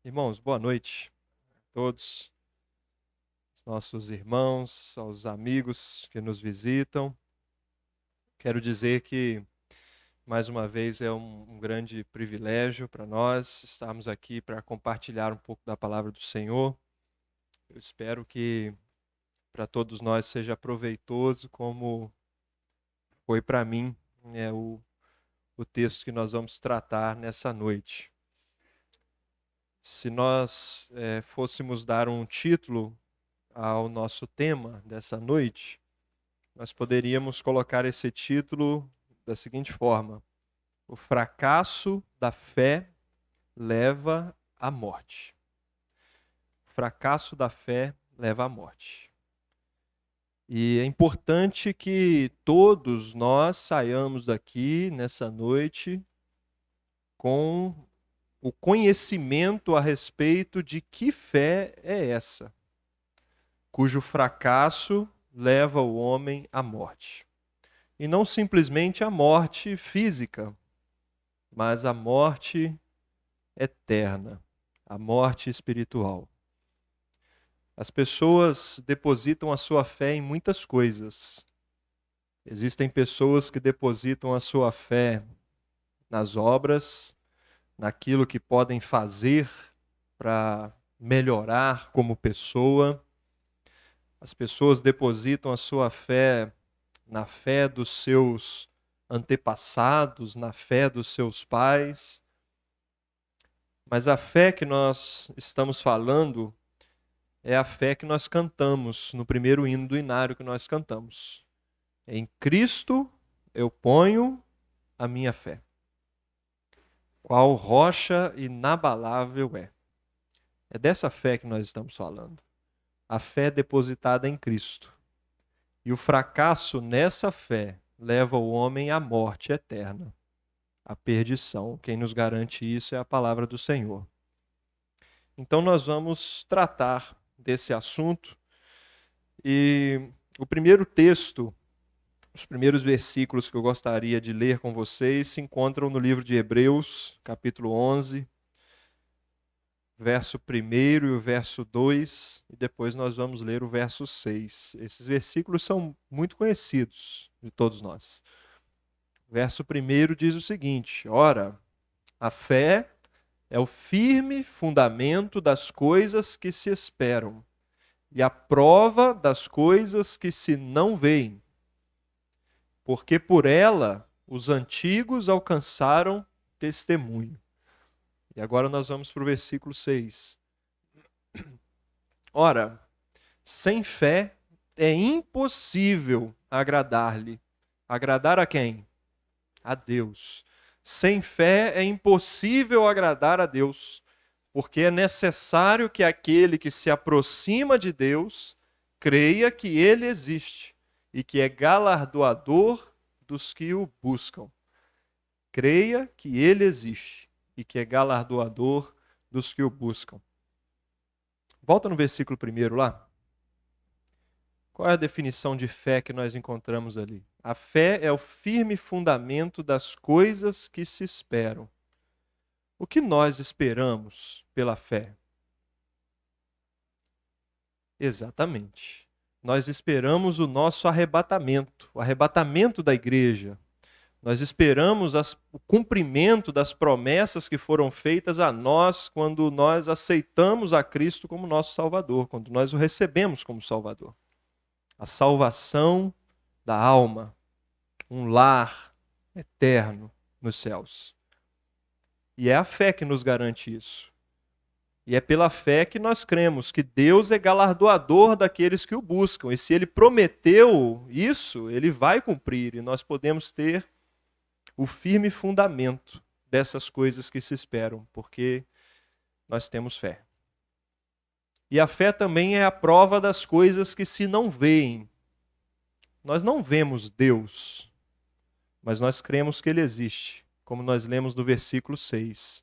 Irmãos, boa noite a todos, os nossos irmãos, aos amigos que nos visitam. Quero dizer que, mais uma vez, é um grande privilégio para nós estarmos aqui para compartilhar um pouco da palavra do Senhor. Eu espero que para todos nós seja proveitoso, como foi para mim, o texto que nós vamos tratar nessa noite. Se nós fôssemos dar um título ao nosso tema dessa noite, nós poderíamos colocar esse título da seguinte forma: O fracasso da fé leva à morte. O fracasso da fé leva à morte. E é importante que todos nós saiamos daqui nessa noite com o conhecimento a respeito de que fé é essa, cujo fracasso leva o homem à morte. E não simplesmente a morte física, mas a morte eterna, a morte espiritual. As pessoas depositam a sua fé em muitas coisas. Existem pessoas que depositam a sua fé nas obras, naquilo que podem fazer para melhorar como pessoa. As pessoas depositam a sua fé na fé dos seus antepassados, na fé dos seus pais. Mas a fé que nós estamos falando é a fé que nós cantamos no primeiro hino do inário que nós cantamos. Em Cristo eu ponho a minha fé. Qual rocha inabalável é. É dessa fé que nós estamos falando. A fé depositada em Cristo. E o fracasso nessa fé leva o homem à morte eterna, à perdição. Quem nos garante isso é a palavra do Senhor. Então nós vamos tratar desse assunto e o primeiro texto, os primeiros versículos que eu gostaria de ler com vocês se encontram no livro de Hebreus, capítulo 11, verso 1 e o verso 2, e depois nós vamos ler o verso 6. Esses versículos são muito conhecidos de todos nós. O verso 1 diz o seguinte: Ora, a fé é o firme fundamento das coisas que se esperam e a prova das coisas que se não veem. Porque por ela os antigos alcançaram testemunho. E agora nós vamos para o versículo 6. Ora, sem fé é impossível agradar-lhe. Agradar a quem? A Deus. Sem fé é impossível agradar a Deus, porque é necessário que aquele que se aproxima de Deus creia que Ele existe e que é galardoador dos que o buscam. Creia que Ele existe e que é galardoador dos que o buscam. Volta no versículo 1 lá. Qual é a definição de fé que nós encontramos ali? A fé é o firme fundamento das coisas que se esperam. O que nós esperamos pela fé? Exatamente. Nós esperamos o nosso arrebatamento, o arrebatamento da igreja. Nós esperamos o cumprimento das promessas que foram feitas a nós quando nós aceitamos a Cristo como nosso Salvador, quando nós o recebemos como Salvador. A salvação da alma, um lar eterno nos céus. E é a fé que nos garante isso. E é pela fé que nós cremos que Deus é galardoador daqueles que o buscam. E se Ele prometeu isso, Ele vai cumprir. E nós podemos ter o firme fundamento dessas coisas que se esperam, porque nós temos fé. E a fé também é a prova das coisas que se não veem. Nós não vemos Deus, mas nós cremos que Ele existe, como nós lemos no versículo 6.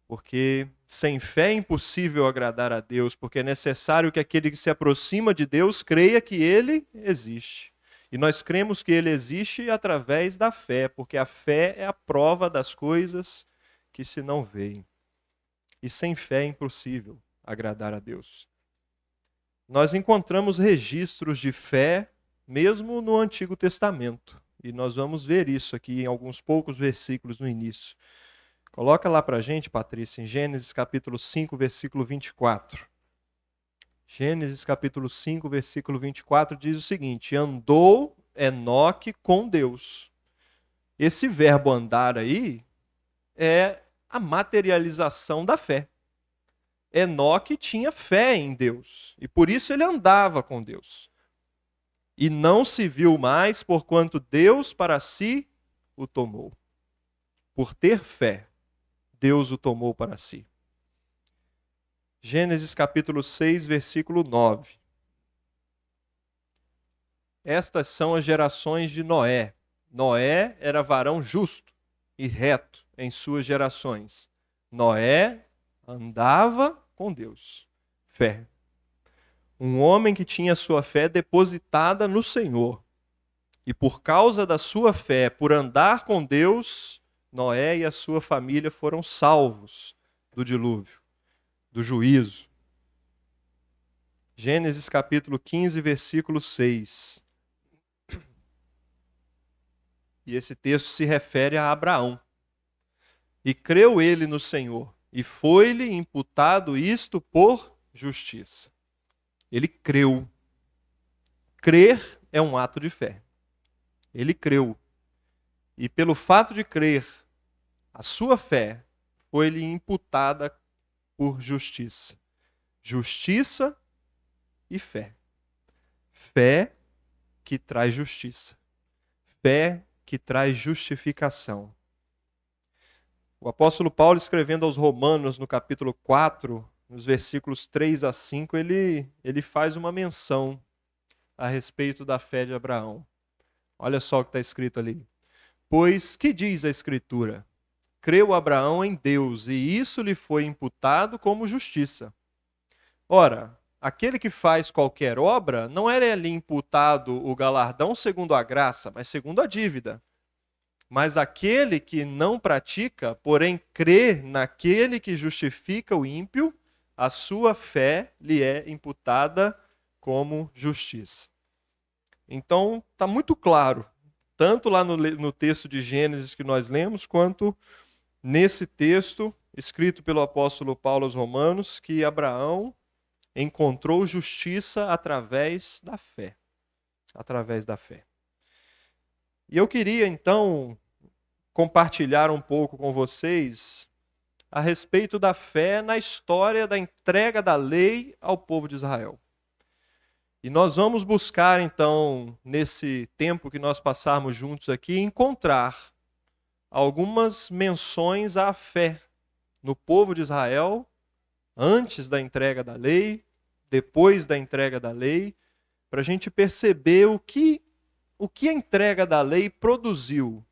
Porque sem fé é impossível agradar a Deus, porque é necessário que aquele que se aproxima de Deus creia que Ele existe. E nós cremos que Ele existe através da fé, porque a fé é a prova das coisas que se não veem. e sem fé é impossível agradar a Deus. Nós encontramos registros de fé mesmo no Antigo Testamento, e nós vamos ver isso aqui em alguns poucos versículos no início. Coloca lá para a gente, Patrícia, em Gênesis capítulo 5, versículo 24. Gênesis capítulo 5, versículo 24 diz o seguinte: andou Enoque com Deus. Esse verbo andar aí é a materialização da fé. Enoque tinha fé em Deus, e por isso ele andava com Deus. E não se viu mais, porquanto Deus para si o tomou. Por ter fé, Deus o tomou para si. Gênesis capítulo 6, versículo 9. Estas são as gerações de Noé. Noé era varão justo e reto em suas gerações. Noé andava com Deus. Fé. Um homem que tinha sua fé depositada no Senhor. E por causa da sua fé, por andar com Deus, Noé e a sua família foram salvos do dilúvio, do juízo. Gênesis capítulo 15, versículo 6. E esse texto se refere a Abraão. E creu ele no Senhor, e foi-lhe imputado isto por justiça. Ele creu. Crer é um ato de fé. Ele creu. E pelo fato de crer, a sua fé foi-lhe imputada por justiça. Justiça e fé. Fé que traz justiça. Fé que traz justificação. O apóstolo Paulo, escrevendo aos Romanos, no capítulo 4, nos versículos 3 a 5, ele faz uma menção a respeito da fé de Abraão. Olha só o que está escrito ali. Pois, que diz a Escritura? Creu Abraão em Deus, e isso lhe foi imputado como justiça. Ora, aquele que faz qualquer obra, não era-lhe imputado o galardão segundo a graça, mas segundo a dívida. Mas aquele que não pratica, porém crê naquele que justifica o ímpio, a sua fé lhe é imputada como justiça. Então, está muito claro, tanto lá no texto de Gênesis que nós lemos, quanto nesse texto escrito pelo apóstolo Paulo aos Romanos, que Abraão encontrou justiça através da fé. Através da fé. E eu queria, então, compartilhar um pouco com vocês a respeito da fé na história da entrega da lei ao povo de Israel. E nós vamos buscar, então, nesse tempo que nós passarmos juntos aqui, encontrar algumas menções à fé no povo de Israel, antes da entrega da lei, depois da entrega da lei, para a gente perceber o que a entrega da lei produziu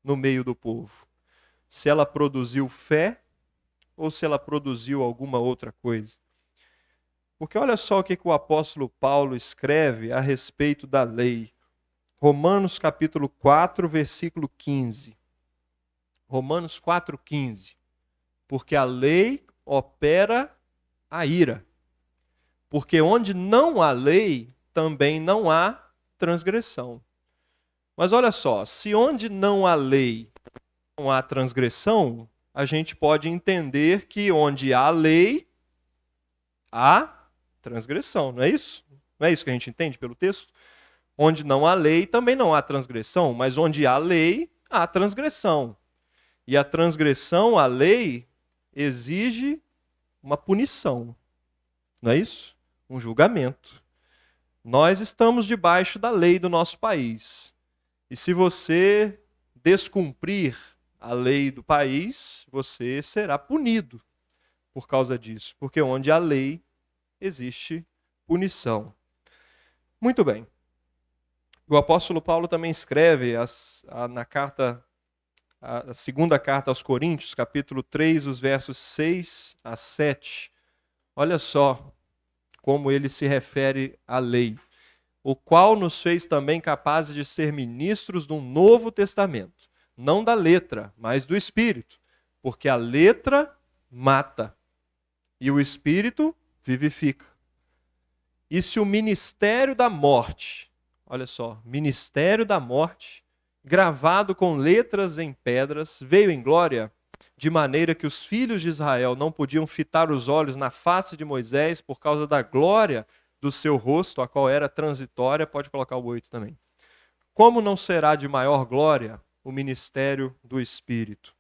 no meio do povo. Se ela produziu fé ou se ela produziu alguma outra coisa. Porque olha só o que o apóstolo Paulo escreve a respeito da lei. Romanos capítulo 4, versículo 15. Romanos 4, 15. Porque a lei opera a ira. Porque onde não há lei, também não há transgressão. Mas olha só, se onde não há lei, não há transgressão, a gente pode entender que onde há lei, há transgressão, não é isso? Não é isso que a gente entende pelo texto? Onde não há lei, também não há transgressão, mas onde há lei, há transgressão. E a transgressão à lei exige uma punição, não é isso? Um julgamento. Nós estamos debaixo da lei do nosso país. E se você descumprir a lei do país, você será punido por causa disso. Porque onde há lei, existe punição. Muito bem. O apóstolo Paulo também escreve na carta, a segunda carta aos Coríntios, capítulo 3, os versos 6 a 7. Olha só como ele se refere à lei. O qual nos fez também capazes de ser ministros de um novo testamento. Não da letra, mas do Espírito. Porque a letra mata, e o Espírito vivifica. E se o ministério da morte, olha só, ministério da morte, gravado com letras em pedras, veio em glória, de maneira que os filhos de Israel não podiam fitar os olhos na face de Moisés por causa da glória do seu rosto, a qual era transitória, pode colocar o 8 também. Como não será de maior glória o ministério do Espírito?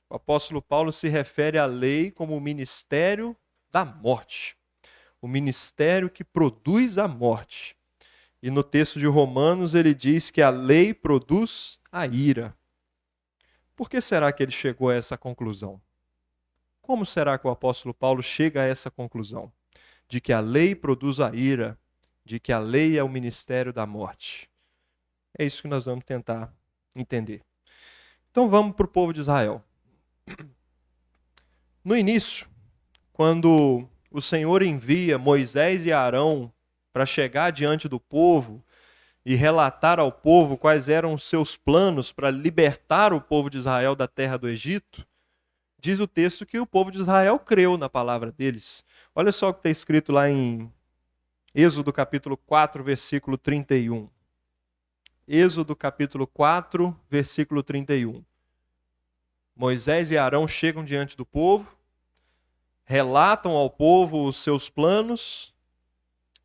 O apóstolo Paulo se refere à lei como o ministério da morte, o ministério que produz a morte. E no texto de Romanos ele diz que a lei produz a ira. Por que será que ele chegou a essa conclusão? Como será que o apóstolo Paulo chega a essa conclusão? De que a lei produz a ira, de que a lei é o ministério da morte. É isso que nós vamos tentar entender. Então vamos para o povo de Israel. No início, quando o Senhor envia Moisés e Arão para chegar diante do povo e relatar ao povo quais eram os seus planos para libertar o povo de Israel da terra do Egito, diz o texto que o povo de Israel creu na palavra deles. Olha só o que está escrito lá em Êxodo capítulo 4, versículo 31. Êxodo capítulo 4, versículo 31. Moisés e Arão chegam diante do povo, relatam ao povo os seus planos.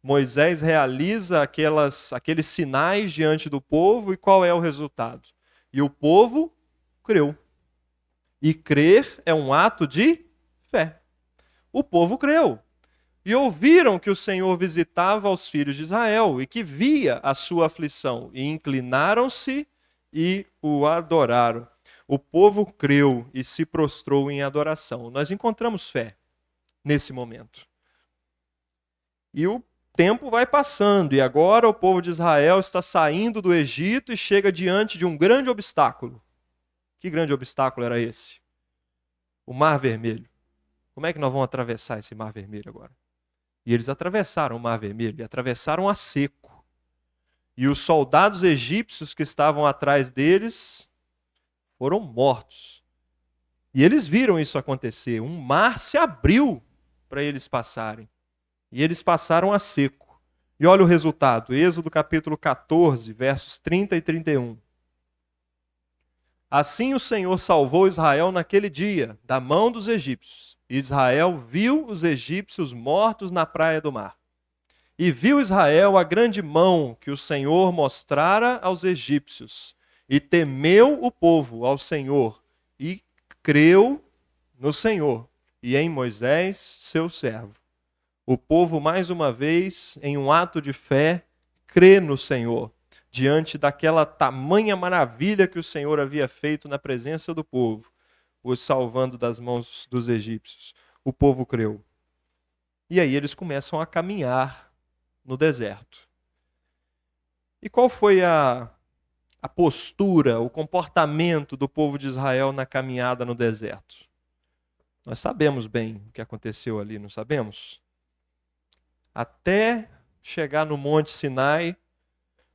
Moisés realiza aqueles sinais diante do povo, e qual é o resultado? E o povo creu. E crer é um ato de fé. O povo creu. E ouviram que o Senhor visitava os filhos de Israel e que via a sua aflição. E inclinaram-se e o adoraram. O povo creu e se prostrou em adoração. Nós encontramos fé nesse momento. E o tempo vai passando, e agora o povo de Israel está saindo do Egito e chega diante de um grande obstáculo. Que grande obstáculo era esse? O Mar Vermelho. Como é que nós vamos atravessar esse Mar Vermelho agora? E eles atravessaram o Mar Vermelho, e atravessaram a seco. E os soldados egípcios que estavam atrás deles foram mortos. E eles viram isso acontecer. Um mar se abriu para eles passarem. E eles passaram a seco. E olha o resultado, Êxodo capítulo 14, versos 30 e 31. Assim o Senhor salvou Israel naquele dia, da mão dos egípcios. Israel viu os egípcios mortos na praia do mar. E viu Israel a grande mão que o Senhor mostrara aos egípcios. E temeu o povo ao Senhor, e creu no Senhor, e em Moisés, seu servo. O povo, mais uma vez, em um ato de fé, crê no Senhor, diante daquela tamanha maravilha que o Senhor havia feito na presença do povo, os salvando das mãos dos egípcios. O povo creu. E aí eles começam a caminhar no deserto. E qual foi a postura, o comportamento do povo de Israel na caminhada no deserto? Nós sabemos bem o que aconteceu ali, não sabemos? Até chegar no Monte Sinai,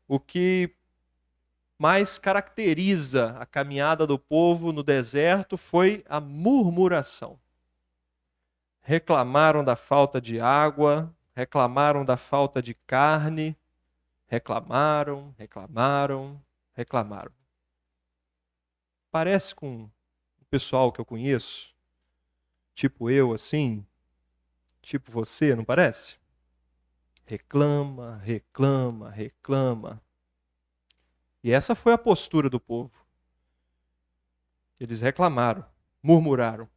o que mais caracteriza a caminhada do povo no deserto foi a murmuração. Reclamaram da falta de água, reclamaram da falta de carne, reclamaram. Parece com o pessoal que eu conheço, tipo eu assim, tipo você, não parece? Reclama. E essa foi a postura do povo. Eles reclamaram, murmuraram.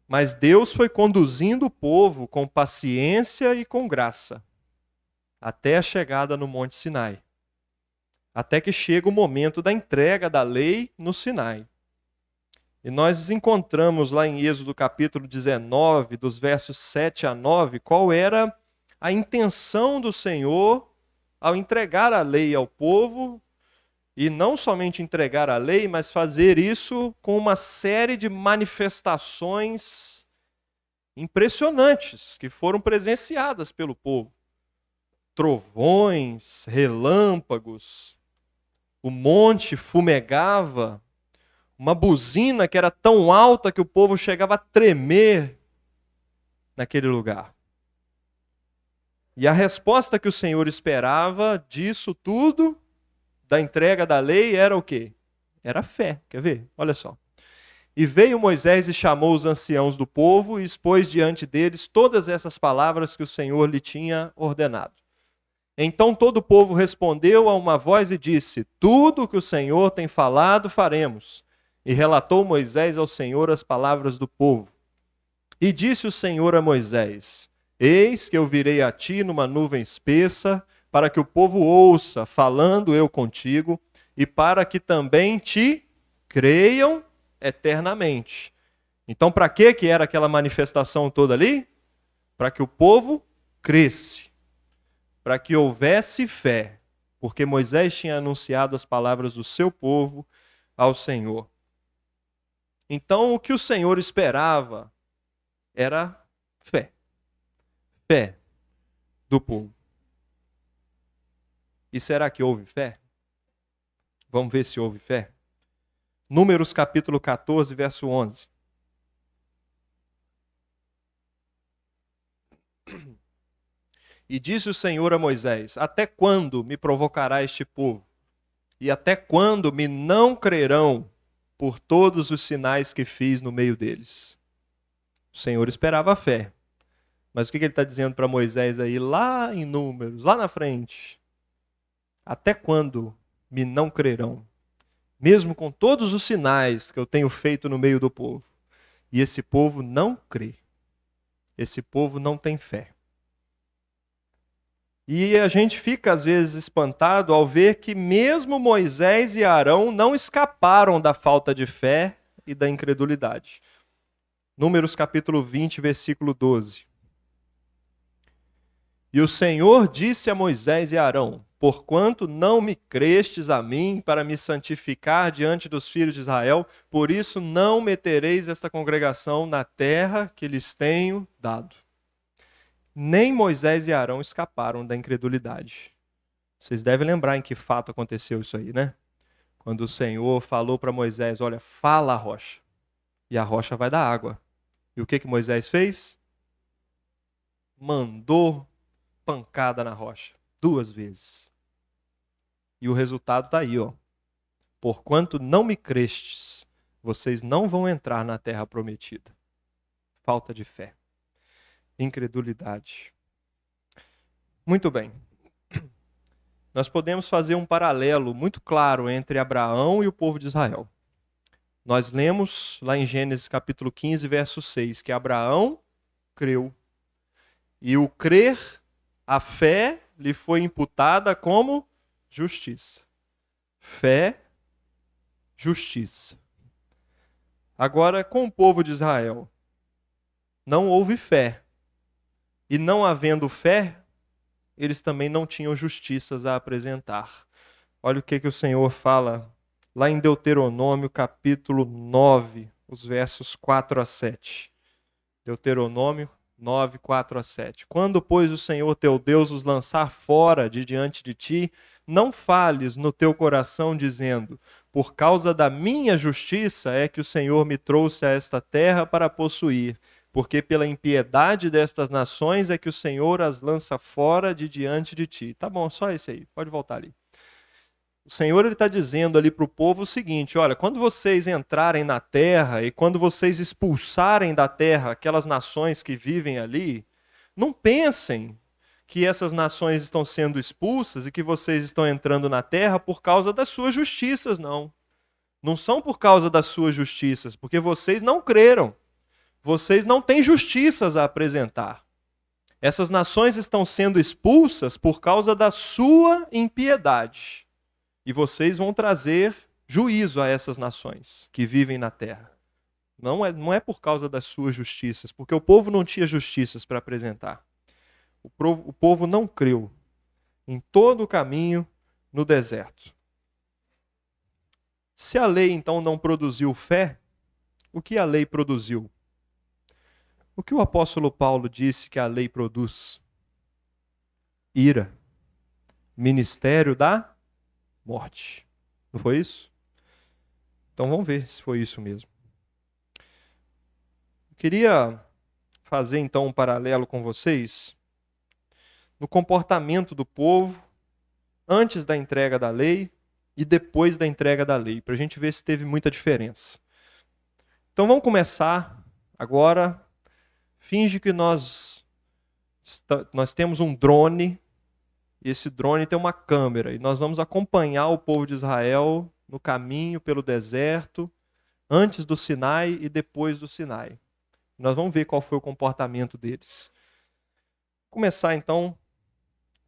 Mas Deus foi conduzindo o povo com paciência e com graça, até a chegada no Monte Sinai. Até que chega o momento da entrega da lei no Sinai. E nós encontramos lá em Êxodo capítulo 19, dos versos 7 a 9, qual era a intenção do Senhor ao entregar a lei ao povo, e não somente entregar a lei, mas fazer isso com uma série de manifestações impressionantes que foram presenciadas pelo povo. Trovões, relâmpagos, o monte fumegava, uma buzina que era tão alta que o povo chegava a tremer. naquele lugar. E a resposta que o Senhor esperava disso tudo, da entrega da lei, era o quê? Era fé. Quer ver? Olha só. E veio Moisés e chamou os anciãos do povo e expôs diante deles todas essas palavras que o Senhor lhe tinha ordenado. Então todo o povo respondeu a uma voz e disse: tudo o que o Senhor tem falado, faremos. E relatou Moisés ao Senhor as palavras do povo. E disse o Senhor a Moisés: eis que eu virei a ti numa nuvem espessa, para que o povo ouça, falando eu contigo, e para que também te creiam eternamente. Então, para que era aquela manifestação toda ali? Para que o povo cresce, para que houvesse fé, porque Moisés tinha anunciado as palavras do seu povo ao Senhor. Então, o que o Senhor esperava era fé. Fé do povo. E será que houve fé? Vamos ver se houve fé. Números capítulo 14, verso 11. E disse o Senhor a Moisés: até quando me provocará este povo? E até quando me não crerão por todos os sinais que fiz no meio deles? O Senhor esperava a fé. Mas o que ele está dizendo para Moisés aí, lá em Números, lá na frente? Até quando me não crerão? Mesmo com todos os sinais que eu tenho feito no meio do povo. E esse povo não crê. Esse povo não tem fé. E a gente fica às vezes espantado ao ver que mesmo Moisés e Arão não escaparam da falta de fé e da incredulidade. Números capítulo 20, versículo 12. E o Senhor disse a Moisés e Arão: porquanto não me crestes a mim para me santificar diante dos filhos de Israel, por isso não metereis esta congregação na terra que lhes tenho dado. Nem Moisés e Arão escaparam da incredulidade. Vocês devem lembrar em que fato aconteceu isso aí, né? Quando o Senhor falou para Moisés: olha, fala a rocha, e a rocha vai dar água. E o que Moisés fez? Mandou pancada na rocha, 2 vezes. E o resultado está aí, ó. Porquanto não me crestes, vocês não vão entrar na terra prometida. Falta de fé. Incredulidade. Muito bem. Nós podemos fazer um paralelo muito claro entre Abraão e o povo de Israel. Nós lemos lá em Gênesis capítulo 15, verso 6, que Abraão creu. E o crer, a fé, lhe foi imputada como justiça. Fé, justiça. Agora, com o povo de Israel, não houve fé. E não havendo fé, eles também não tinham justiças a apresentar. Olha o que o Senhor fala lá em Deuteronômio, capítulo 9, os versos 4 a 7. Deuteronômio 9, 4 a 7. Quando, pois, o Senhor teu Deus os lançar fora de diante de ti, não fales no teu coração, dizendo: por causa da minha justiça é que o Senhor me trouxe a esta terra para possuir. Porque pela impiedade destas nações é que o Senhor as lança fora de diante de ti. Tá bom, só esse aí, pode voltar ali. O Senhor está dizendo ali para o povo o seguinte: olha, quando vocês entrarem na terra e quando vocês expulsarem da terra aquelas nações que vivem ali, não pensem que essas nações estão sendo expulsas e que vocês estão entrando na terra por causa das suas justiças, não. Não são por causa das suas justiças, porque vocês não creram. Vocês não têm justiças a apresentar. Essas nações estão sendo expulsas por causa da sua impiedade. E vocês vão trazer juízo a essas nações que vivem na terra. Não é por causa das suas justiças, porque o povo não tinha justiças para apresentar. O povo não creu em todo o caminho no deserto. Se a lei então não produziu fé, o que a lei produziu? O que o apóstolo Paulo disse que a lei produz? Ira. Ministério da morte. Não foi isso? Então vamos ver se foi isso mesmo. Eu queria fazer então um paralelo com vocês no comportamento do povo antes da entrega da lei e depois da entrega da lei, para a gente ver se teve muita diferença. Então vamos começar agora. Finge que nós temos um drone, e esse drone tem uma câmera, e nós vamos acompanhar o povo de Israel no caminho pelo deserto, antes do Sinai e depois do Sinai. Nós vamos ver qual foi o comportamento deles. Vou começar então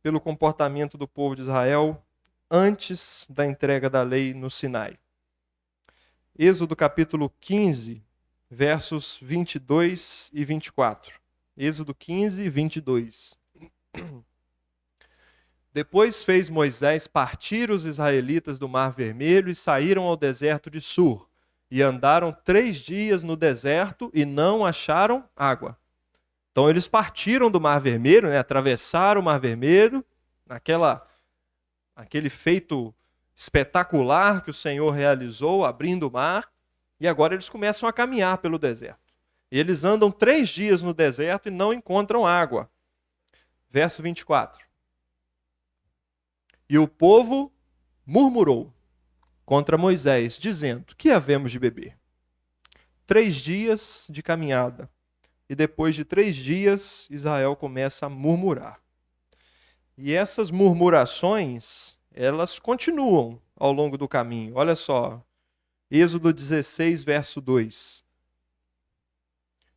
pelo comportamento do povo de Israel antes da entrega da lei no Sinai. Êxodo capítulo 15, versos 22 e 24. Êxodo 15, 22. Depois fez Moisés partir os israelitas do Mar Vermelho e saíram ao deserto de Sur. E andaram 3 dias no deserto e não acharam água. Então eles partiram do Mar Vermelho, atravessaram o Mar Vermelho, aquele feito espetacular que o Senhor realizou, abrindo o mar, e agora eles começam a caminhar pelo deserto. E eles andam 3 dias no deserto e não encontram água. Verso 24. E o povo murmurou contra Moisés, dizendo: que havemos de beber? 3 dias de caminhada. E depois de 3 dias, Israel começa a murmurar. E essas murmurações, elas continuam ao longo do caminho. Olha só, Êxodo 16, verso 2.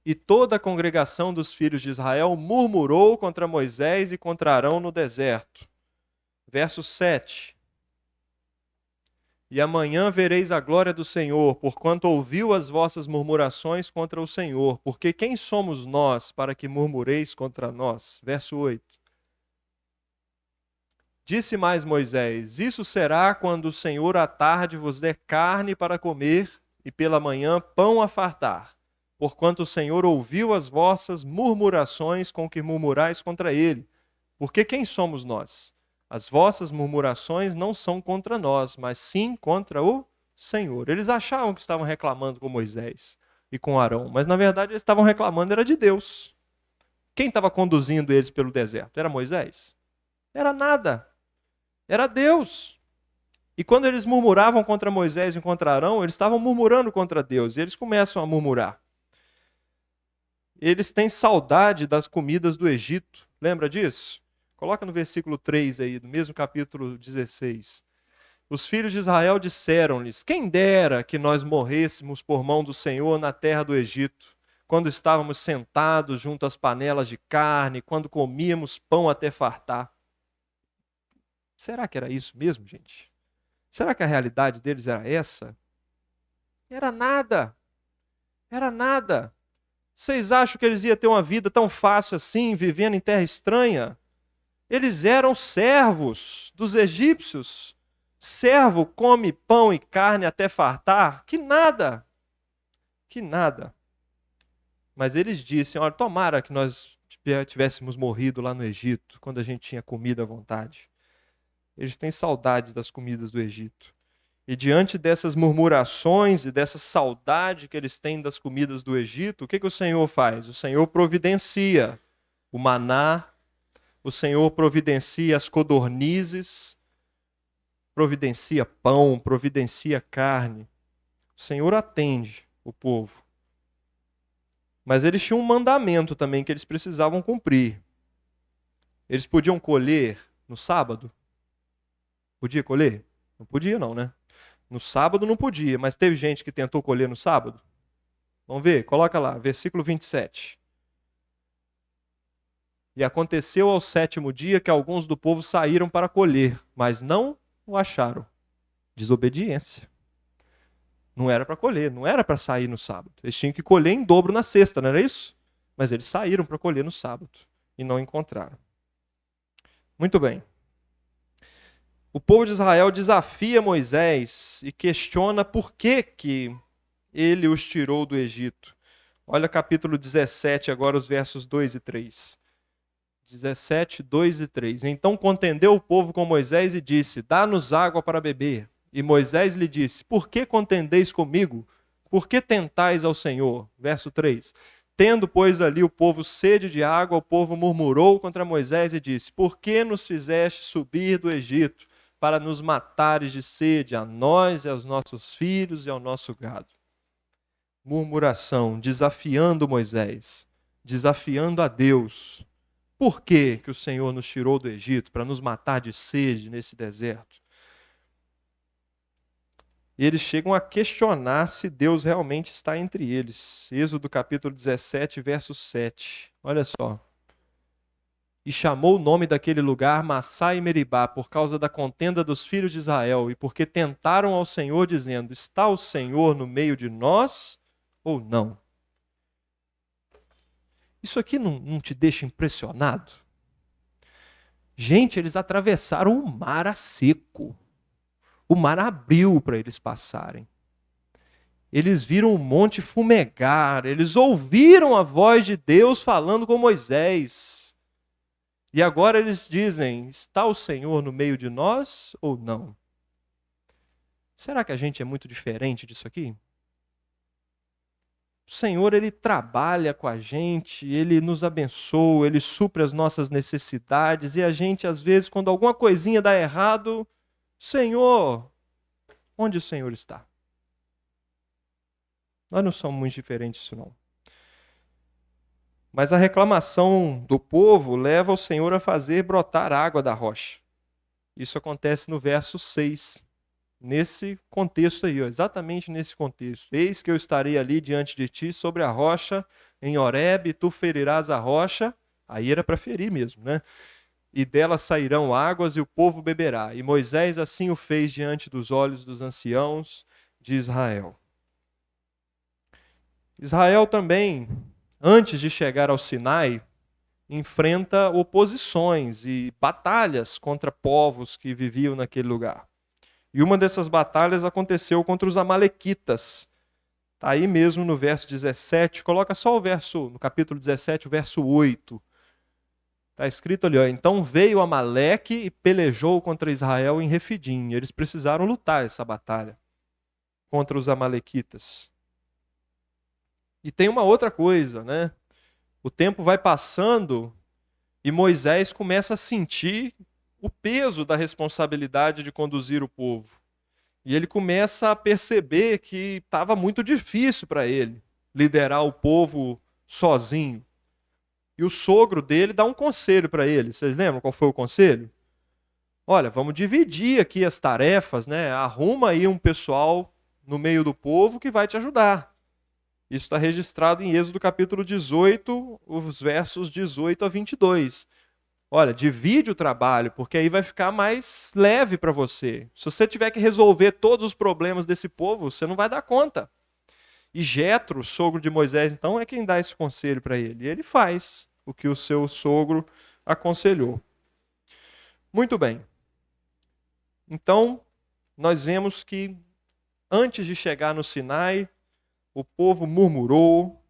E toda a congregação dos filhos de Israel murmurou contra Moisés e contra Arão no deserto. Verso 7. E amanhã vereis a glória do Senhor, porquanto ouviu as vossas murmurações contra o Senhor. Porque quem somos nós para que murmureis contra nós? Verso 8. Disse mais Moisés: isso será quando o Senhor à tarde vos der carne para comer e pela manhã pão a fartar. Porquanto o Senhor ouviu as vossas murmurações com que murmurais contra ele. Porque quem somos nós? As vossas murmurações não são contra nós, mas sim contra o Senhor. Eles achavam que estavam reclamando com Moisés e com Arão, mas na verdade eles estavam reclamando era de Deus. Quem estava conduzindo eles pelo deserto? Era Moisés? Era nada. Era Deus. E quando eles murmuravam contra Moisés e contra Arão, eles estavam murmurando contra Deus. E eles começam a murmurar. Eles têm saudade das comidas do Egito. Lembra disso? Coloca no versículo 3 aí, do mesmo capítulo 16. Os filhos de Israel disseram-lhes: quem dera que nós morrêssemos por mão do Senhor na terra do Egito, quando estávamos sentados junto às panelas de carne, quando comíamos pão até fartar. Será que era isso mesmo, gente? Será que a realidade deles era essa? Era nada. Era nada. Vocês acham que eles iam ter uma vida tão fácil assim, vivendo em terra estranha? Eles eram servos dos egípcios. Servo come pão e carne até fartar? Que nada. Que nada. Mas eles disseram: olha, tomara que nós tivéssemos morrido lá no Egito, quando a gente tinha comida à vontade. Eles têm saudades das comidas do Egito. E diante dessas murmurações e dessa saudade que eles têm das comidas do Egito, o que o Senhor faz? O Senhor providencia o maná, o Senhor providencia as codornizes, providencia pão, providencia carne. O Senhor atende o povo. Mas eles tinham um mandamento também que eles precisavam cumprir. Eles podiam colher no sábado? Podia colher? Não podia não, né? No sábado não podia, mas teve gente que tentou colher no sábado? Vamos ver, coloca lá, versículo 27. E aconteceu ao 7º dia que alguns do povo saíram para colher, mas não o acharam. Desobediência. Não era para colher, não era para sair no sábado. Eles tinham que colher em dobro na sexta, não era isso? Mas eles saíram para colher no sábado e não encontraram. Muito bem. O povo de Israel desafia Moisés e questiona por que ele os tirou do Egito. Olha capítulo 17, agora os versos 2 e 3. 17, 2 e 3. Então contendeu o povo com Moisés e disse: dá-nos água para beber. E Moisés lhe disse: por que contendeis comigo? Por que tentais ao Senhor? Verso 3. Tendo, pois, ali o povo sede de água, o povo murmurou contra Moisés e disse: Por que nos fizeste subir do Egito para nos matares de sede, a nós e aos nossos filhos e ao nosso gado? Murmuração, desafiando Moisés, desafiando a Deus. Por que que o Senhor nos tirou do Egito para nos matar de sede nesse deserto? E eles chegam a questionar se Deus realmente está entre eles. Êxodo capítulo 17, verso 7. Olha só. E chamou o nome daquele lugar Massá e Meribá, por causa da contenda dos filhos de Israel, e porque tentaram ao Senhor, dizendo: Está o Senhor no meio de nós ou não? Isso aqui não te deixa impressionado? Gente, eles atravessaram o mar a seco. O mar abriu para eles passarem. Eles viram o monte fumegar, eles ouviram a voz de Deus falando com Moisés. E agora eles dizem: está o Senhor no meio de nós ou não? Será que a gente é muito diferente disso aqui? O Senhor, Ele trabalha com a gente, Ele nos abençoa, Ele supre as nossas necessidades, e a gente, às vezes, quando alguma coisinha dá errado, Senhor, onde o Senhor está? Nós não somos muito diferentes disso, não. Mas a reclamação do povo leva o Senhor a fazer brotar água da rocha. Isso acontece no verso 6. Nesse contexto aí, ó, exatamente nesse contexto. Eis que eu estarei ali diante de ti sobre a rocha, em Horebe, tu ferirás a rocha. Aí era para ferir mesmo, né? E dela sairão águas e o povo beberá. E Moisés assim o fez diante dos olhos dos anciãos de Israel. Israel também, antes de chegar ao Sinai, enfrenta oposições e batalhas contra povos que viviam naquele lugar. E uma dessas batalhas aconteceu contra os amalequitas. Está aí mesmo no verso 17. Coloca só o verso, no capítulo 17, o verso 8. Está escrito ali, ó, então veio Amaleque e pelejou contra Israel em Refidim. Eles precisaram lutar essa batalha contra os amalequitas. E tem uma outra coisa, né? O tempo vai passando e Moisés começa a sentir o peso da responsabilidade de conduzir o povo. E ele começa a perceber que estava muito difícil para ele liderar o povo sozinho. E o sogro dele dá um conselho para ele. Vocês lembram qual foi o conselho? Olha, vamos dividir aqui as tarefas, né? Arruma aí um pessoal no meio do povo que vai te ajudar. Isso está registrado em Êxodo capítulo 18, os versos 18 a 22. Olha, divide o trabalho, porque aí vai ficar mais leve para você. Se você tiver que resolver todos os problemas desse povo, você não vai dar conta. E Jetro, sogro de Moisés, então, é quem dá esse conselho para ele. E ele faz o que o seu sogro aconselhou. Muito bem. Então, nós vemos que antes de chegar no Sinai, o povo murmurou,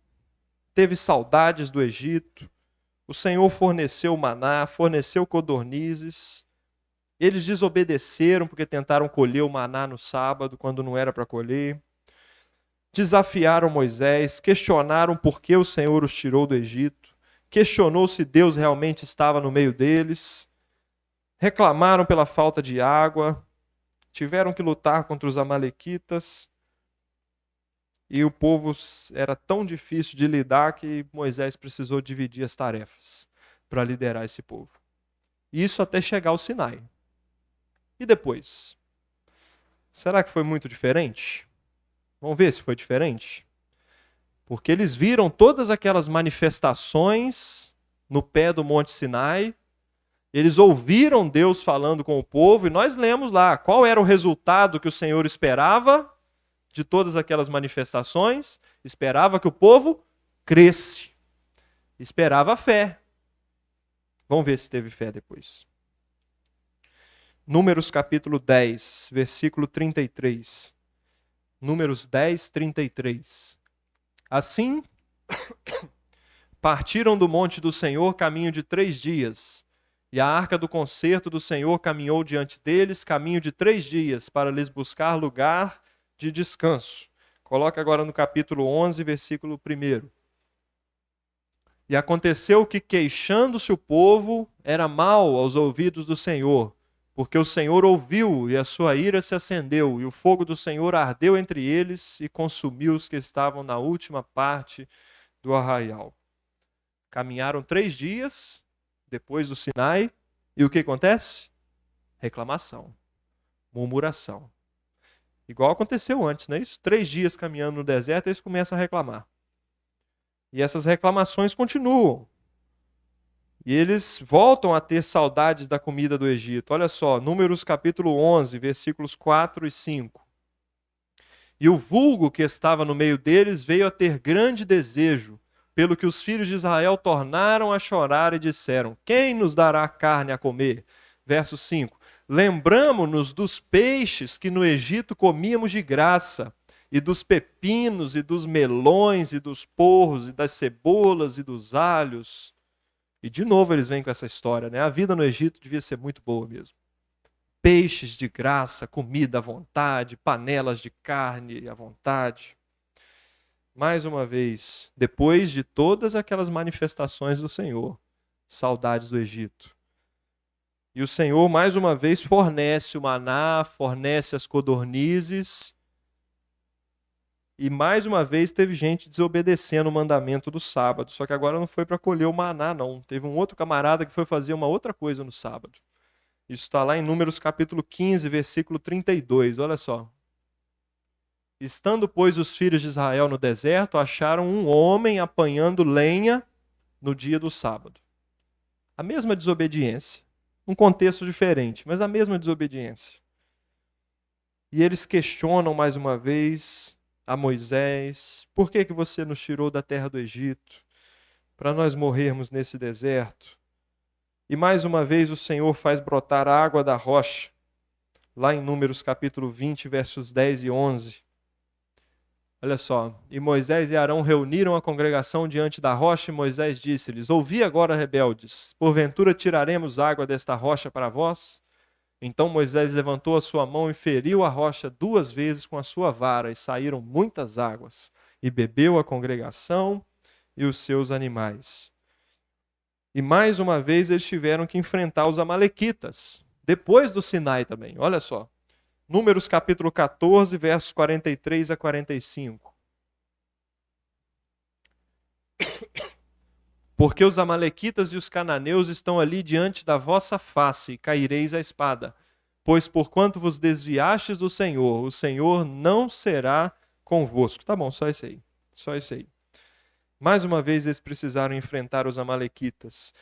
teve saudades do Egito. O Senhor forneceu maná, forneceu codornizes. Eles desobedeceram porque tentaram colher o maná no sábado, quando não era para colher. Desafiaram Moisés, questionaram por que o Senhor os tirou do Egito. Questionou se Deus realmente estava no meio deles. Reclamaram pela falta de água. Tiveram que lutar contra os amalequitas. E o povo era tão difícil de lidar que Moisés precisou dividir as tarefas para liderar esse povo. Isso até chegar ao Sinai. E depois? Será que foi muito diferente? Vamos ver se foi diferente? Porque eles viram todas aquelas manifestações no pé do Monte Sinai, eles ouviram Deus falando com o povo, e nós lemos lá qual era o resultado que o Senhor esperava de todas aquelas manifestações. Esperava que o povo cresce. Esperava a fé. Vamos ver se teve fé depois. Números capítulo 10, versículo 33. Números 10, 33. Assim, partiram do monte do Senhor caminho de 3 dias, e a arca do concerto do Senhor caminhou diante deles caminho de 3 dias, para lhes buscar lugar de descanso. Coloca agora no capítulo 11, versículo 1. E aconteceu que, queixando-se o povo, era mal aos ouvidos do Senhor, porque o Senhor ouviu e a sua ira se acendeu, e o fogo do Senhor ardeu entre eles e consumiu os que estavam na última parte do arraial. Caminharam 3 dias depois do Sinai, e o que acontece? Reclamação, murmuração. Igual aconteceu antes, não é isso? 3 dias caminhando no deserto, eles começam a reclamar. E essas reclamações continuam. E eles voltam a ter saudades da comida do Egito. Olha só, Números capítulo 11, versículos 4 e 5. E o vulgo que estava no meio deles veio a ter grande desejo, pelo que os filhos de Israel tornaram a chorar e disseram: quem nos dará carne a comer? Verso 5. Lembramo-nos dos peixes que no Egito comíamos de graça, e dos pepinos, e dos melões, e dos porros, e das cebolas, e dos alhos. E de novo eles vêm com essa história, né? A vida no Egito devia ser muito boa mesmo. Peixes de graça, comida à vontade, panelas de carne à vontade. Mais uma vez, depois de todas aquelas manifestações do Senhor, saudades do Egito. E o Senhor, mais uma vez, fornece o maná, fornece as codornizes. E mais uma vez teve gente desobedecendo o mandamento do sábado. Só que agora não foi para colher o maná, não. Teve um outro camarada que foi fazer uma outra coisa no sábado. Isso está lá em Números capítulo 15, versículo 32. Olha só. Estando, pois, os filhos de Israel no deserto, acharam um homem apanhando lenha no dia do sábado. A mesma desobediência. Um contexto diferente, mas a mesma desobediência. E eles questionam mais uma vez a Moisés: por que que você nos tirou da terra do Egito para nós morrermos nesse deserto? E mais uma vez o Senhor faz brotar água da rocha, lá em Números capítulo 20, versos 10 e 11. Olha só, e Moisés e Arão reuniram a congregação diante da rocha, e Moisés disse-lhes: ouvi agora, rebeldes, porventura tiraremos água desta rocha para vós? Então Moisés levantou a sua mão e feriu a rocha 2 vezes com a sua vara, e saíram muitas águas, e bebeu a congregação e os seus animais. E mais uma vez eles tiveram que enfrentar os amalequitas, depois do Sinai também, olha só. Números capítulo 14, versos 43 a 45. Porque os amalequitas e os cananeus estão ali diante da vossa face, e caireis à espada. Pois porquanto vos desviastes do Senhor, o Senhor não será convosco. Tá bom, só isso aí. Só isso aí. Mais uma vez eles precisaram enfrentar os amalequitas.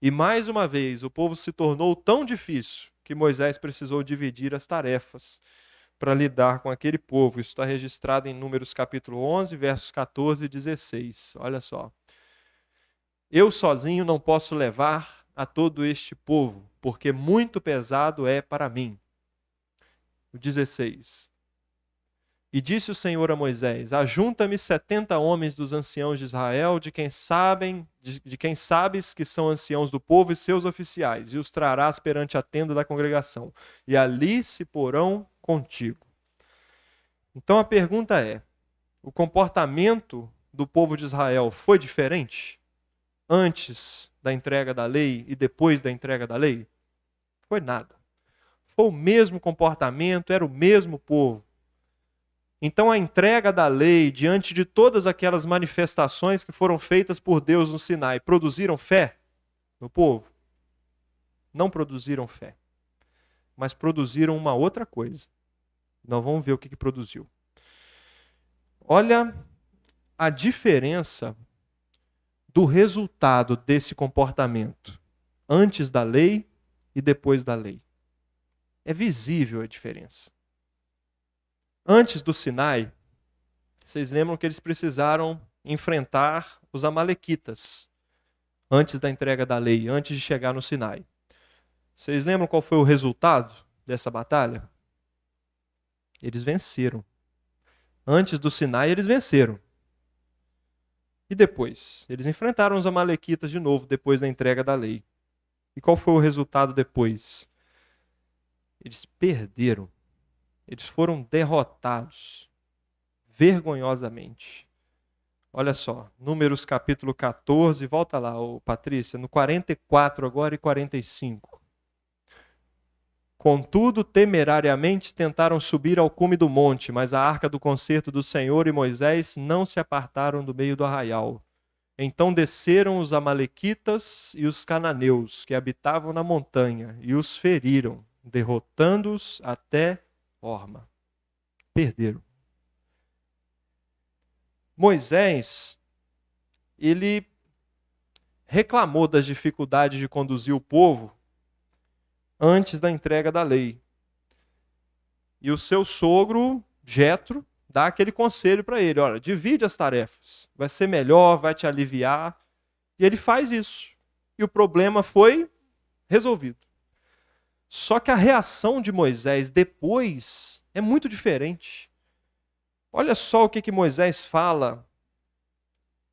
E mais uma vez o povo se tornou tão difícil que Moisés precisou dividir as tarefas para lidar com aquele povo. Isso está registrado em Números capítulo 11, versos 14 e 16. Olha só. Eu sozinho não posso levar a todo este povo, porque muito pesado é para mim. O 16. E disse o Senhor a Moisés: ajunta-me 70 homens dos anciãos de Israel, de quem sabes que são anciãos do povo e seus oficiais, e os trarás perante a tenda da congregação, e ali se porão contigo. Então a pergunta é: o comportamento do povo de Israel foi diferente antes da entrega da lei e depois da entrega da lei? Foi nada. Foi o mesmo comportamento, era o mesmo povo. Então a entrega da lei, diante de todas aquelas manifestações que foram feitas por Deus no Sinai, produziram fé no povo? Não produziram fé, mas produziram uma outra coisa. Nós vamos ver o que produziu. Olha a diferença do resultado desse comportamento antes da lei e depois da lei. É visível a diferença. Antes do Sinai, vocês lembram que eles precisaram enfrentar os amalequitas antes da entrega da lei, antes de chegar no Sinai. Vocês lembram qual foi o resultado dessa batalha? Eles venceram. Antes do Sinai, eles venceram. E depois? Eles enfrentaram os amalequitas de novo, depois da entrega da lei. E qual foi o resultado depois? Eles perderam. Eles foram derrotados vergonhosamente. Olha só, Números capítulo 14, volta lá, Patrícia, no 44 agora e 45. Contudo, temerariamente tentaram subir ao cume do monte, mas a arca do concerto do Senhor e Moisés não se apartaram do meio do arraial. Então desceram os amalequitas e os cananeus, que habitavam na montanha, e os feriram, derrotando-os até Horma. Perderam. Moisés, ele reclamou das dificuldades de conduzir o povo antes da entrega da lei. E o seu sogro, Jetro, dá aquele conselho para ele, olha, divide as tarefas, vai ser melhor, vai te aliviar. E ele faz isso. E o problema foi resolvido. Só que a reação de Moisés depois é muito diferente. Olha só o que Moisés fala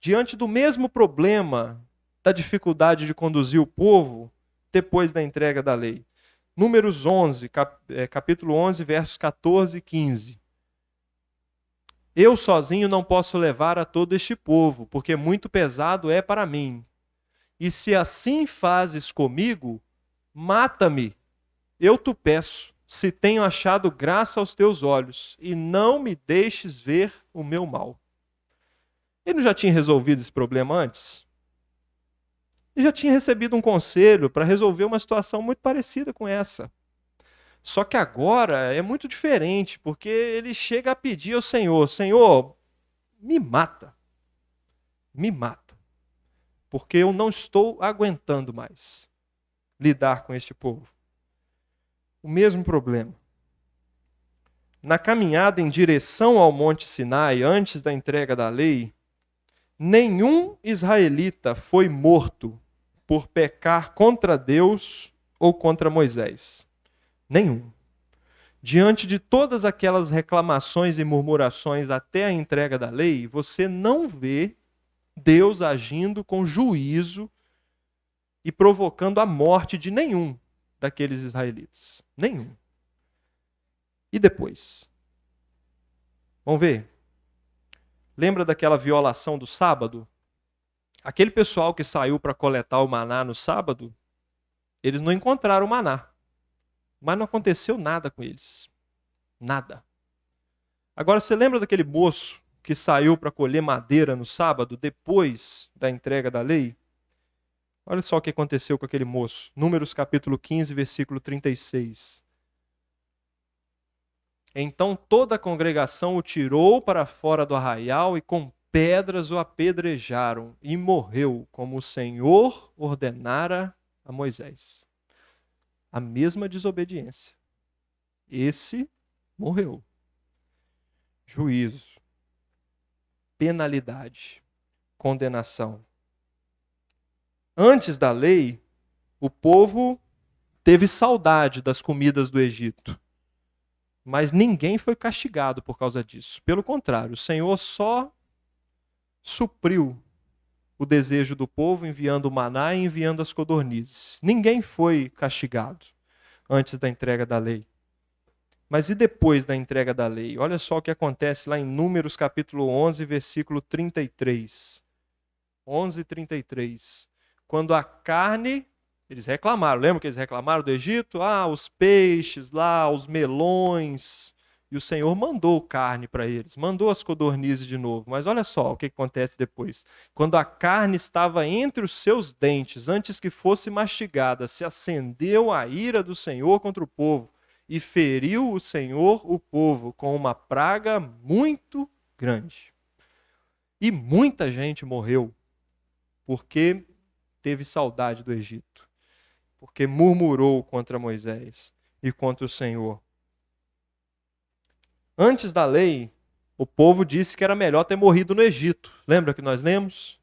diante do mesmo problema da dificuldade de conduzir o povo depois da entrega da lei. Números 11, capítulo 11, versos 14 e 15. Eu sozinho não posso levar a todo este povo, porque muito pesado é para mim. E se assim fazes comigo, mata-me. Eu te peço, se tenho achado graça aos teus olhos, e não me deixes ver o meu mal. Ele não já tinha resolvido esse problema antes? Ele já tinha recebido um conselho para resolver uma situação muito parecida com essa. Só que agora é muito diferente, porque ele chega a pedir ao Senhor, Senhor, me mata, porque eu não estou aguentando mais lidar com este povo. O mesmo problema. Na caminhada em direção ao Monte Sinai, antes da entrega da lei, nenhum israelita foi morto por pecar contra Deus ou contra Moisés. Nenhum. Diante de todas aquelas reclamações e murmurações até a entrega da lei, você não vê Deus agindo com juízo e provocando a morte de nenhum daqueles israelitas. Nenhum. E depois? Vamos ver? Lembra daquela violação do sábado? Aquele pessoal que saiu para coletar o maná no sábado, eles não encontraram o maná. Mas não aconteceu nada com eles. Nada. Agora, você lembra daquele moço que saiu para colher madeira no sábado, depois da entrega da lei? Olha só o que aconteceu com aquele moço. Números capítulo 15, versículo 36. Então toda a congregação o tirou para fora do arraial e com pedras o apedrejaram, e morreu, como o Senhor ordenara a Moisés. A mesma desobediência. Esse morreu. Juízo, penalidade, condenação. Antes da lei, o povo teve saudade das comidas do Egito. Mas ninguém foi castigado por causa disso. Pelo contrário, o Senhor só supriu o desejo do povo, enviando o maná e enviando as codornizes. Ninguém foi castigado antes da entrega da lei. Mas e depois da entrega da lei? Olha só o que acontece lá em Números capítulo 11, versículo 33. 11:33. Quando a carne, eles reclamaram, lembra que eles reclamaram do Egito? Os peixes lá, os melões. E o Senhor mandou carne para eles, mandou as codornizes de novo. Mas olha só o que acontece depois. Quando a carne estava entre os seus dentes, antes que fosse mastigada, se acendeu a ira do Senhor contra o povo. E feriu o Senhor o povo com uma praga muito grande. E muita gente morreu, porque teve saudade do Egito, porque murmurou contra Moisés e contra o Senhor. Antes da lei, o povo disse que era melhor ter morrido no Egito. Lembra que nós lemos?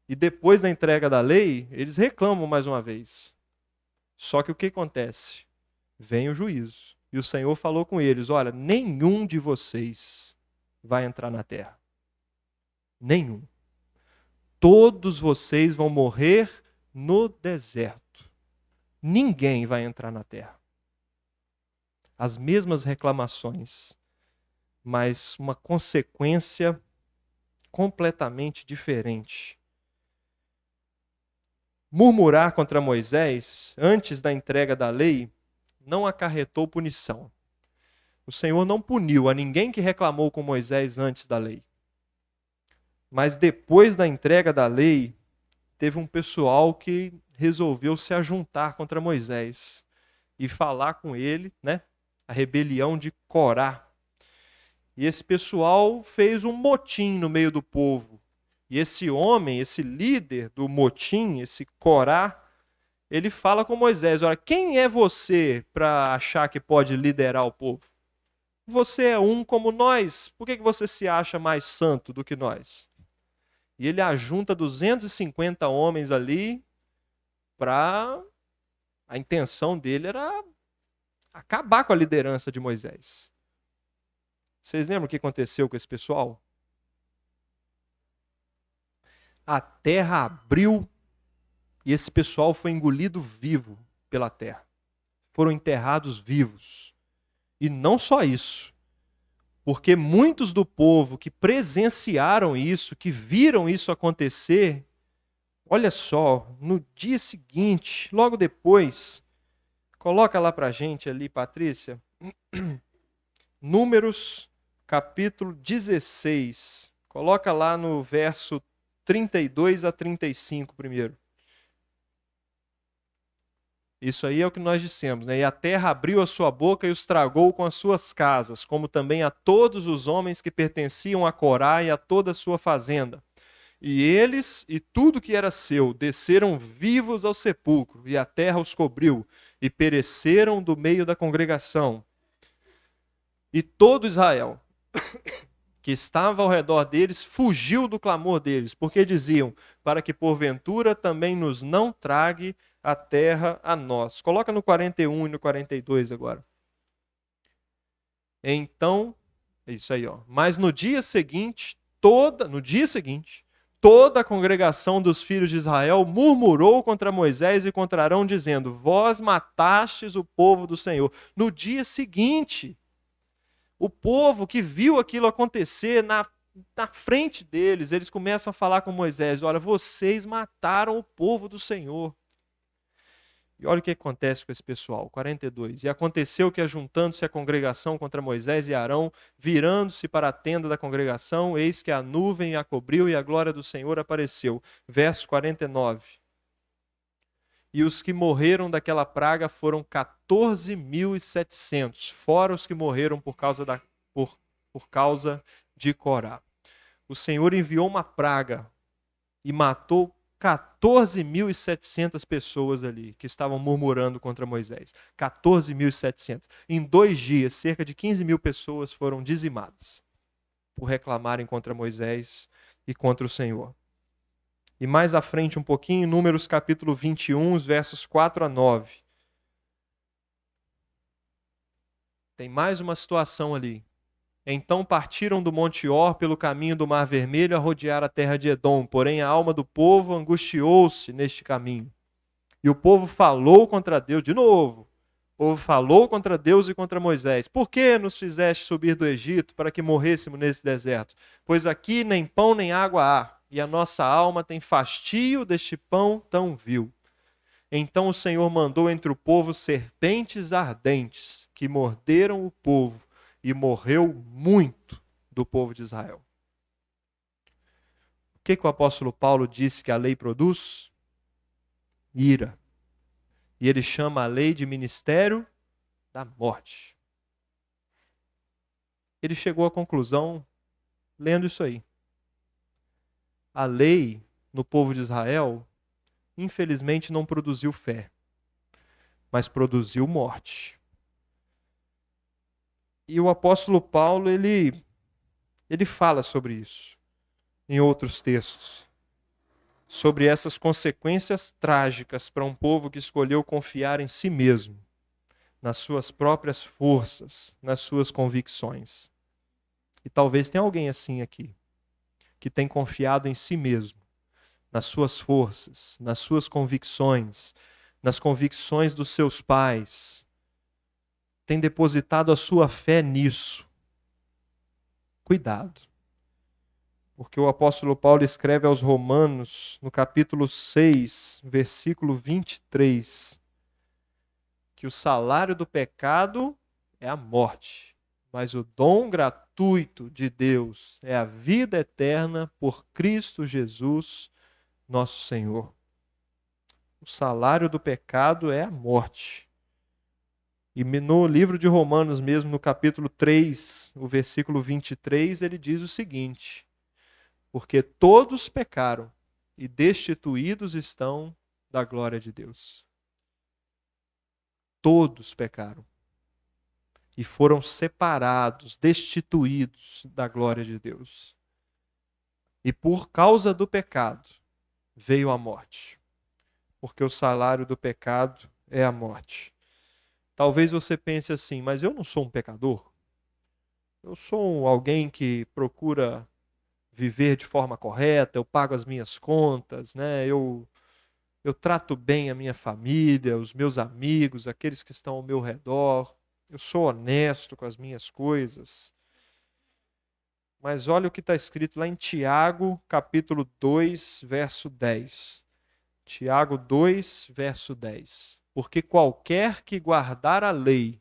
E depois da entrega da lei, eles reclamam mais uma vez. Só que o que acontece? Vem o juízo. E o Senhor falou com eles, olha, nenhum de vocês vai entrar na terra. Nenhum. Todos vocês vão morrer no deserto. Ninguém vai entrar na terra. As mesmas reclamações, mas uma consequência completamente diferente. Murmurar contra Moisés, antes da entrega da lei, não acarretou punição. O Senhor não puniu a ninguém que reclamou com Moisés antes da lei. Mas depois da entrega da lei, teve um pessoal que resolveu se ajuntar contra Moisés e falar com ele, né? A rebelião de Corá. E esse pessoal fez um motim no meio do povo. E esse homem, esse líder do motim, esse Corá, ele fala com Moisés: olha, quem é você para achar que pode liderar o povo? Você é um como nós, por que você se acha mais santo do que nós? E ele ajunta 250 homens ali para... A intenção dele era acabar com a liderança de Moisés. Vocês lembram o que aconteceu com esse pessoal? A terra abriu e esse pessoal foi engolido vivo pela terra. Foram enterrados vivos. E não só isso, porque muitos do povo que presenciaram isso, que viram isso acontecer, olha só, no dia seguinte, logo depois, coloca lá pra gente ali, Patrícia, Números, capítulo 16. Coloca lá no verso 32 a 35 primeiro. Isso aí é o que nós dissemos, né? E a terra abriu a sua boca e os tragou com as suas casas, como também a todos os homens que pertenciam a Corá e a toda a sua fazenda. E eles e tudo que era seu desceram vivos ao sepulcro, e a terra os cobriu, e pereceram do meio da congregação. E todo Israel que estava ao redor deles fugiu do clamor deles, porque diziam: para que porventura também nos não trague a terra a nós. Coloca no 41 e no 42 agora. Então, é isso aí, ó. Mas no dia seguinte, toda a congregação dos filhos de Israel murmurou contra Moisés e contra Arão, dizendo: vós matastes o povo do Senhor. No dia seguinte, o povo que viu aquilo acontecer na frente deles, eles começam a falar com Moisés: olha, vocês mataram o povo do Senhor. E olha o que acontece com esse pessoal, 42. E aconteceu que, ajuntando-se a congregação contra Moisés e Arão, virando-se para a tenda da congregação, eis que a nuvem a cobriu e a glória do Senhor apareceu. Verso 49. E os que morreram daquela praga foram 14.700, fora os que morreram por causa de Corá. O Senhor enviou uma praga e matou 14.700 pessoas ali que estavam murmurando contra Moisés. 14.700. Em 2 dias, cerca de 15.000 pessoas foram dizimadas por reclamarem contra Moisés e contra o Senhor. E mais à frente um pouquinho, em Números capítulo 21, os versos 4 a 9. Tem mais uma situação ali. Então partiram do Monte Or pelo caminho do Mar Vermelho a rodear a terra de Edom. Porém a alma do povo angustiou-se neste caminho. E o povo falou contra Deus, de novo. O povo falou contra Deus e contra Moisés. Por que nos fizeste subir do Egito para que morrêssemos nesse deserto? Pois aqui nem pão nem água há, e a nossa alma tem fastio deste pão tão vil. Então o Senhor mandou entre o povo serpentes ardentes, que morderam o povo, e morreu muito do povo de Israel. O que o apóstolo Paulo disse que a lei produz? Ira. E ele chama a lei de ministério da morte. Ele chegou à conclusão, lendo isso aí. A lei no povo de Israel, infelizmente, não produziu fé, mas produziu morte. E o apóstolo Paulo, ele fala sobre isso em outros textos. Sobre essas consequências trágicas para um povo que escolheu confiar em si mesmo, nas suas próprias forças, nas suas convicções. E talvez tenha alguém assim aqui, que tem confiado em si mesmo, nas suas forças, nas suas convicções, nas convicções dos seus pais, tem depositado a sua fé nisso. Cuidado. Porque o apóstolo Paulo escreve aos Romanos, no capítulo 6, versículo 23, que o salário do pecado é a morte, mas o dom gratuito de Deus é a vida eterna por Cristo Jesus, nosso Senhor. O salário do pecado é a morte. E no livro de Romanos mesmo, no capítulo 3, o versículo 23, ele diz o seguinte: porque todos pecaram e destituídos estão da glória de Deus. Todos pecaram e foram separados, destituídos da glória de Deus. E por causa do pecado veio a morte, porque o salário do pecado é a morte. Talvez você pense assim, mas eu não sou um pecador? Eu sou alguém que procura viver de forma correta, eu pago as minhas contas, né? Eu trato bem a minha família, os meus amigos, aqueles que estão ao meu redor. Eu sou honesto com as minhas coisas. Mas olha o que está escrito lá em Tiago, capítulo 2, verso 10. Tiago 2, verso 10. Porque qualquer que guardar a lei,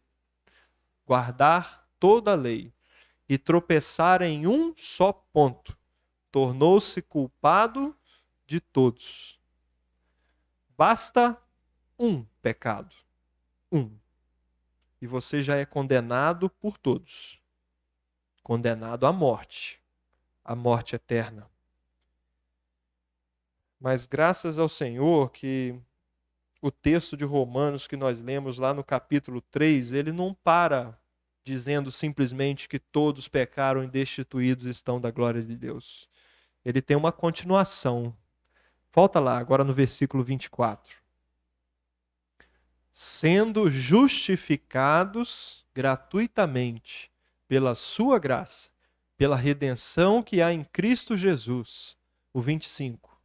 guardar toda a lei, e tropeçar em um só ponto, tornou-se culpado de todos. Basta um pecado. Um. E você já é condenado por todos. Condenado à morte eterna. Mas graças ao Senhor que o texto de Romanos que nós lemos lá no capítulo 3, ele não para dizendo simplesmente que todos pecaram e destituídos estão da glória de Deus. Ele tem uma continuação. Volta lá, agora no versículo 24. Sendo justificados gratuitamente pela sua graça, pela redenção que há em Cristo Jesus. O 25.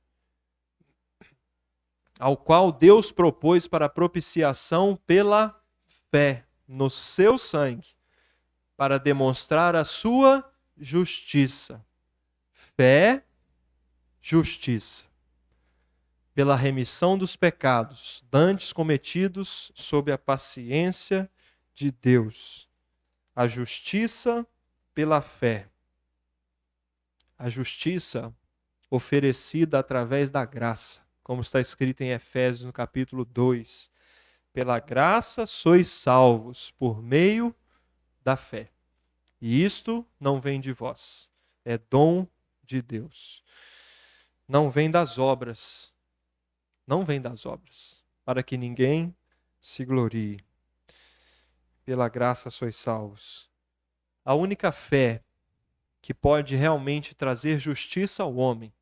Ao qual Deus propôs para propiciação pela fé no seu sangue, para demonstrar a sua justiça. Fé, justiça. Pela remissão dos pecados, dantes cometidos sob a paciência de Deus. A justiça pela fé. A justiça oferecida através da graça, como está escrito em Efésios no capítulo 2. Pela graça sois salvos por meio da fé. E isto não vem de vós, é dom de Deus. Não vem das obras. Não vem das obras, para que ninguém se glorie. Pela graça sois salvos. A única fé que pode realmente trazer justiça ao homem,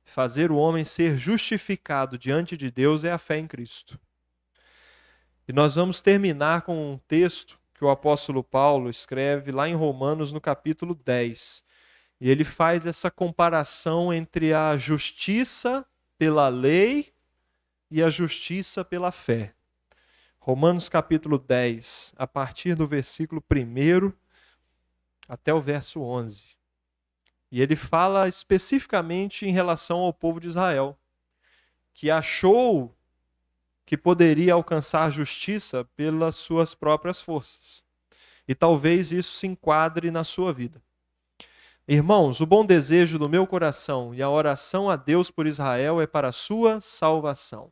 fazer o homem ser justificado diante de Deus, é a fé em Cristo. E nós vamos terminar com um texto que o apóstolo Paulo escreve lá em Romanos, no capítulo 10. E ele faz essa comparação entre a justiça pela lei e a justiça pela fé. Romanos capítulo 10, a partir do versículo 1 até o verso 11. E ele fala especificamente em relação ao povo de Israel, que achou que poderia alcançar justiça pelas suas próprias forças. E talvez isso se enquadre na sua vida. Irmãos, o bom desejo do meu coração e a oração a Deus por Israel é para a sua salvação.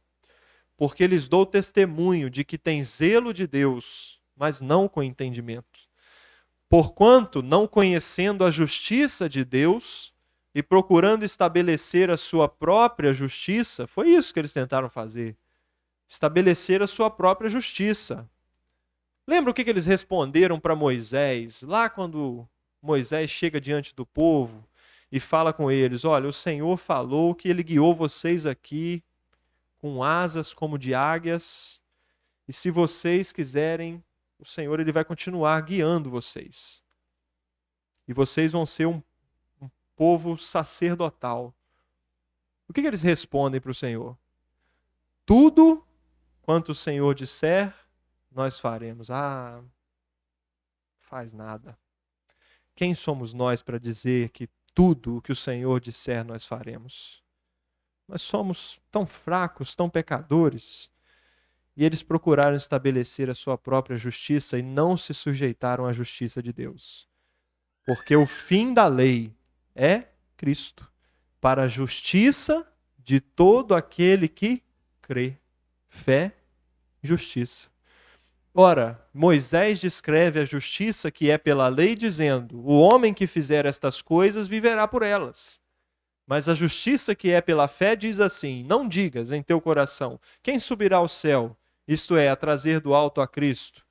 Porque lhes dou testemunho de que tem zelo de Deus, mas não com entendimento. Porquanto, não conhecendo a justiça de Deus e procurando estabelecer a sua própria justiça, foi isso que eles tentaram fazer. Estabelecer a sua própria justiça. Lembra o que eles responderam para Moisés, lá quando Moisés chega diante do povo e fala com eles: olha, o Senhor falou que ele guiou vocês aqui com asas como de águias, e se vocês quiserem, o Senhor ele vai continuar guiando vocês. E vocês vão ser um povo sacerdotal. O que eles respondem para o Senhor? Tudo quanto o Senhor disser, nós faremos. Faz nada. Quem somos nós para dizer que tudo o que o Senhor disser nós faremos. Nós somos tão fracos, tão pecadores, e eles procuraram estabelecer a sua própria justiça e não se sujeitaram à justiça de Deus. Porque o fim da lei é Cristo, para a justiça de todo aquele que crê. Fé e justiça. Ora, Moisés descreve a justiça que é pela lei, dizendo: o homem que fizer estas coisas viverá por elas. Mas a justiça que é pela fé diz assim: não digas em teu coração, quem subirá ao céu, isto é, a trazer do alto a Cristo?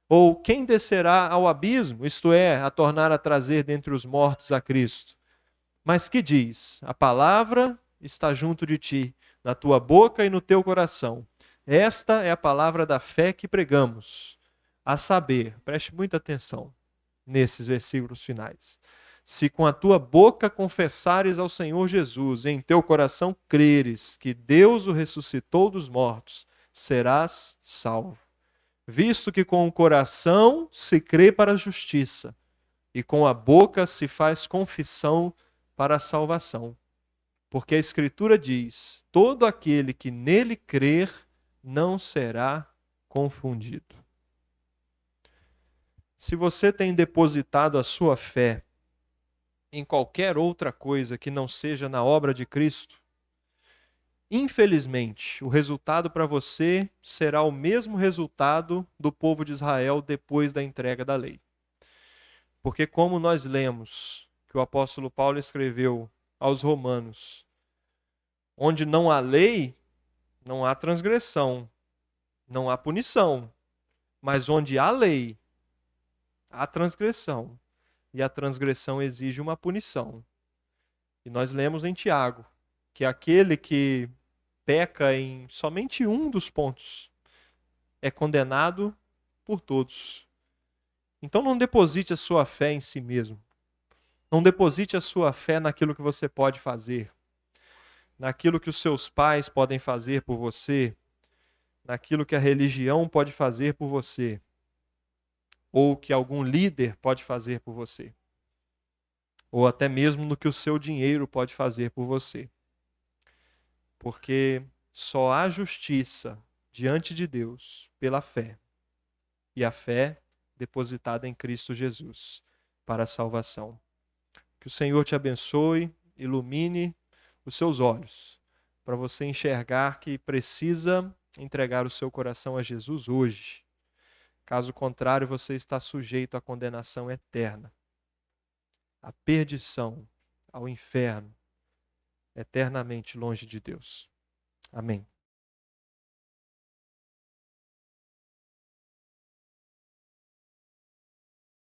Ou quem descerá ao abismo, isto é, a tornar a trazer dentre os mortos a Cristo? Mas que diz? A palavra está junto de ti, na tua boca e no teu coração. Esta é a palavra da fé que pregamos. A saber, preste muita atenção nesses versículos finais. Se com a tua boca confessares ao Senhor Jesus e em teu coração creres que Deus o ressuscitou dos mortos, serás salvo. Visto que com o coração se crê para a justiça e com a boca se faz confissão para a salvação. Porque a Escritura diz: todo aquele que nele crer não será confundido. Se você tem depositado a sua fé em qualquer outra coisa que não seja na obra de Cristo, infelizmente, o resultado para você será o mesmo resultado do povo de Israel depois da entrega da lei. Porque como nós lemos que o apóstolo Paulo escreveu aos Romanos, onde não há lei, não há transgressão, não há punição. Mas onde há lei, há transgressão. E a transgressão exige uma punição. E nós lemos em Tiago que aquele que peca em somente um dos pontos é condenado por todos. Então não deposite a sua fé em si mesmo. Não deposite a sua fé naquilo que você pode fazer, naquilo que os seus pais podem fazer por você, naquilo que a religião pode fazer por você, ou que algum líder pode fazer por você, ou até mesmo no que o seu dinheiro pode fazer por você. Porque só há justiça diante de Deus pela fé, e a fé depositada em Cristo Jesus para a salvação. Que o Senhor te abençoe, ilumine os seus olhos, para você enxergar que precisa entregar o seu coração a Jesus hoje. Caso contrário, você está sujeito à condenação eterna, à perdição, ao inferno, eternamente longe de Deus. Amém.